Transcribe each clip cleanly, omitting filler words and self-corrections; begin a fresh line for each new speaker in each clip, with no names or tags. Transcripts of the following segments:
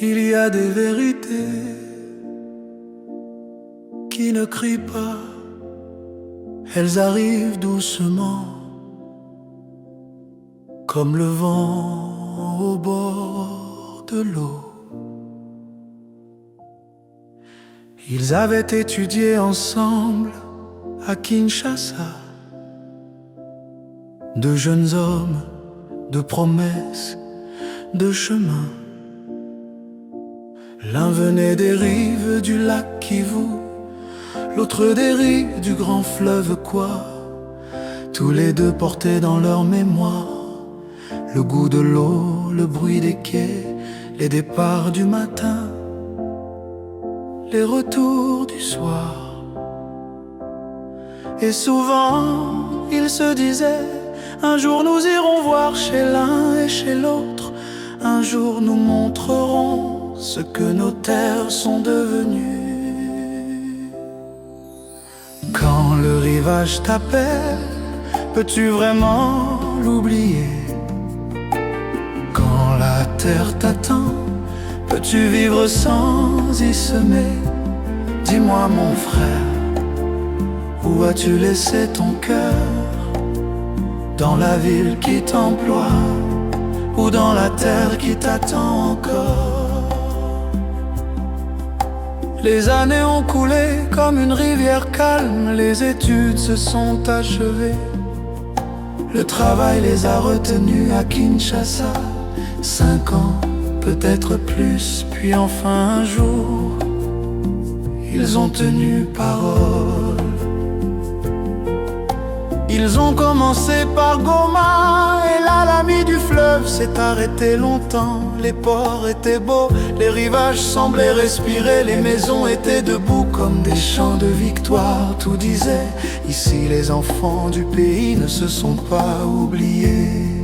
Il y a des vérités qui ne crient pas, elles arrivent doucement, comme le vent au bord de l'eau. Ils avaient étudié ensemble à Kinshasa, de jeunes hommes, de promesses, de chemins. L'un venait des rives du lac Kivu, l'autre des rives du grand fleuve Kwa. Tous les deux portaient dans leur mémoire le goût de l'eau, le bruit des quais, les départs du matin, les retours du soir. Et souvent ils se disaient: un jour nous irons voir chez l'un et chez l'autre, un jour nous montrerons ce que nos terres sont devenues. Quand le rivage t'appelle, peux-tu vraiment l'oublier? Quand la terre t'attend, peux-tu vivre sans y semer? Dis-moi mon frère, où as-tu laissé ton cœur? Dans la ville qui t'emploie ou dans la terre qui t'attend encore? Les années ont coulé comme une rivière calme, les études se sont achevées. Le travail les a retenus à Kinshasa, 5 ans, peut-être plus, puis enfin un jour, ils ont tenu parole. Ils ont commencé par Goma, et là l'ami du fleuve s'est arrêté longtemps. Les ports étaient beaux, les rivages semblaient respirer, les maisons étaient debout comme des chants de victoire. Tout disait: ici les enfants du pays ne se sont pas oubliés.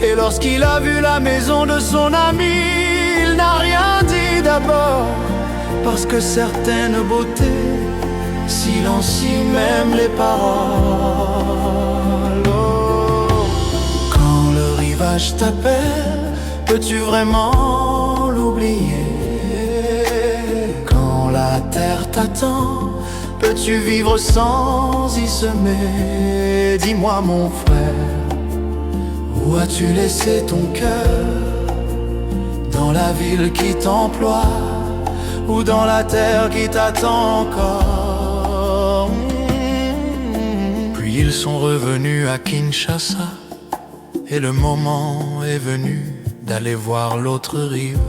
Et lorsqu'il a vu la maison de son ami, il n'a rien dit d'abord, parce que certaines beautés silencient même les paroles. Oh. Quand le rivage t'appelle, peux-tu vraiment l'oublier? Quand la terre t'attend, peux-tu vivre sans y semer? Dis-moi mon frère, où as-tu laissé ton cœur? Dans la ville qui t'emploie ou dans la terre qui t'attend encore? Puis ils sont revenus à Kinshasa, et le moment est venu d'aller voir l'autre rive.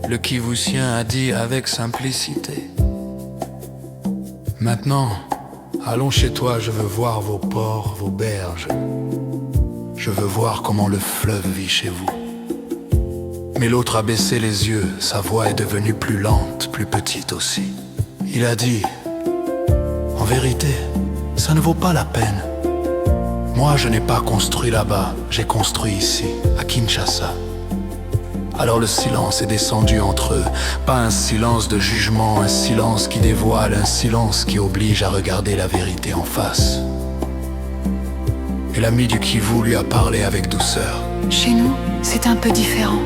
Le Kivusien a dit avec simplicité: maintenant, allons chez toi, je veux voir vos ports, vos berges. Je veux voir comment le fleuve vit chez vous. Mais l'autre a baissé les yeux, sa voix est devenue plus lente, plus petite aussi. Il a dit: en vérité, ça ne vaut pas la peine. Moi, je n'ai pas construit là-bas, j'ai construit ici, à Kinshasa. Alors le silence est descendu entre eux, pas un silence de jugement, un silence qui dévoile, un silence qui oblige à regarder la vérité en face. Et l'ami du Kivu lui a parlé avec douceur.
Chez nous, c'est un peu différent.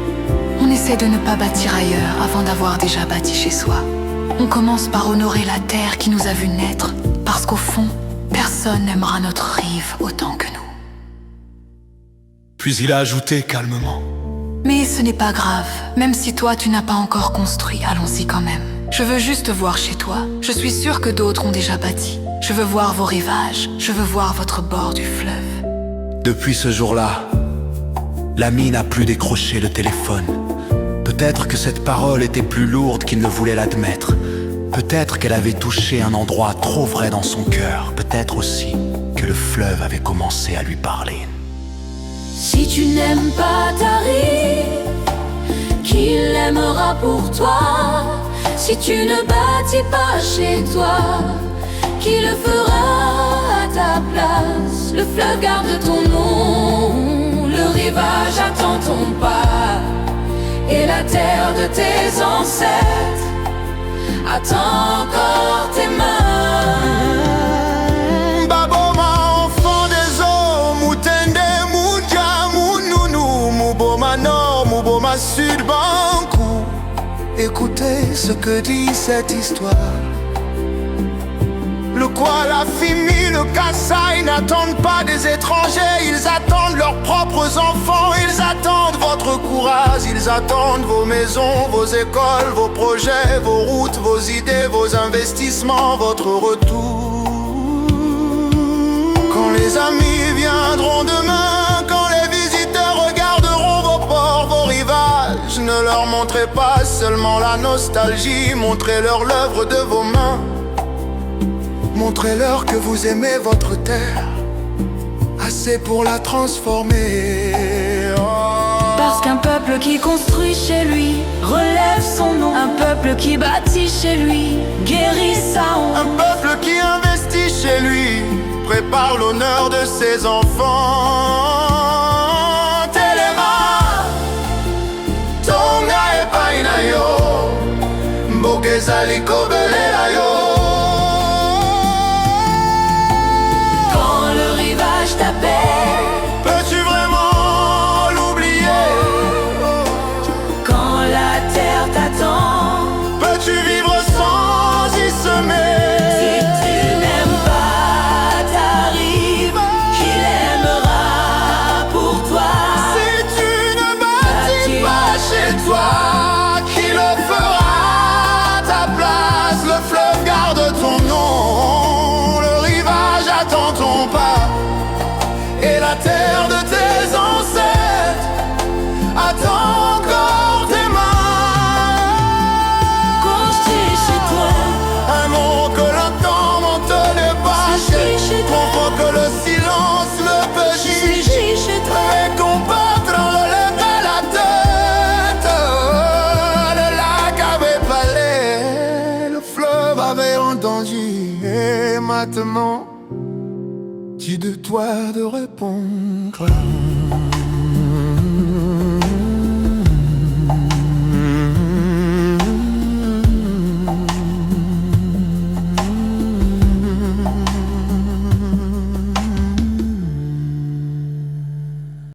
On essaie de ne pas bâtir ailleurs avant d'avoir déjà bâti chez soi. On commence par honorer la terre qui nous a vus naître, parce qu'au fond, personne n'aimera notre rive autant que nous.
Puis il a ajouté calmement:
mais ce n'est pas grave, même si toi tu n'as pas encore construit, allons-y quand même. Je veux juste voir chez toi, je suis sûre que d'autres ont déjà bâti. Je veux voir vos rivages, je veux voir votre bord du fleuve.
Depuis ce jour-là, l'ami n'a plus décroché le téléphone. Peut-être que cette parole était plus lourde qu'il ne voulait l'admettre. Peut-être qu'elle avait touché un endroit trop vrai dans son cœur. Peut-être aussi que le fleuve avait commencé à lui parler.
Si tu n'aimes pas ta rive, qui l'aimera pour toi? Si tu ne bâtis pas chez toi, qui le fera à ta place? Le fleuve garde ton nom, le rivage attend ton pas, et la terre de tes ancêtres attend encore tes mains.
Baboma, enfant des eaux, Mutende, Muja, Mununu, Muboma Boma Nord, Boma Sud, Bankou. Écoutez ce que dit cette histoire. Le quoi, la Fimi, le Kassai n'attendent pas des étrangers. Ils attendent leurs propres enfants. Ils attendent votre courage. Ils attendent vos maisons, vos écoles, vos projets, vos routes, vos idées, vos investissements, votre retour. Quand les amis viendront demain, quand les visiteurs regarderont vos ports, vos rivages, ne leur montrez pas seulement la nostalgie, montrez-leur l'œuvre de vos mains. Montrez-leur que vous aimez votre terre, assez pour la transformer.
Parce qu'un peuple qui construit chez lui relève son nom. Un peuple qui bâtit chez lui guérit sa honte.
Un peuple qui investit chez lui prépare l'honneur de ses enfants. Telema, Tonga e Paina yo, Mbogezali Kobelela yo.
T'appelle.
Peux-tu vraiment l'oublier?
Quand la terre t'attend,
peux-tu vivre sans y semer?
Si tu n'aimes pas ta rive, qu'il aimera pour toi.
Si tu ne bâtis pas chez toi, qui le fera à ta place? Le fleuve garde ton nom, le rivage attend ton pas. Et la terre de tes ancêtres attend encore tes mains.
Construis chez toi
un monde que le temps ne te dépasse, trop fort que le silence le peut juger. Et qu'on peut lever la tête. Le lac avait parlé, le fleuve avait entendu. Et maintenant, qui de toi de répondre?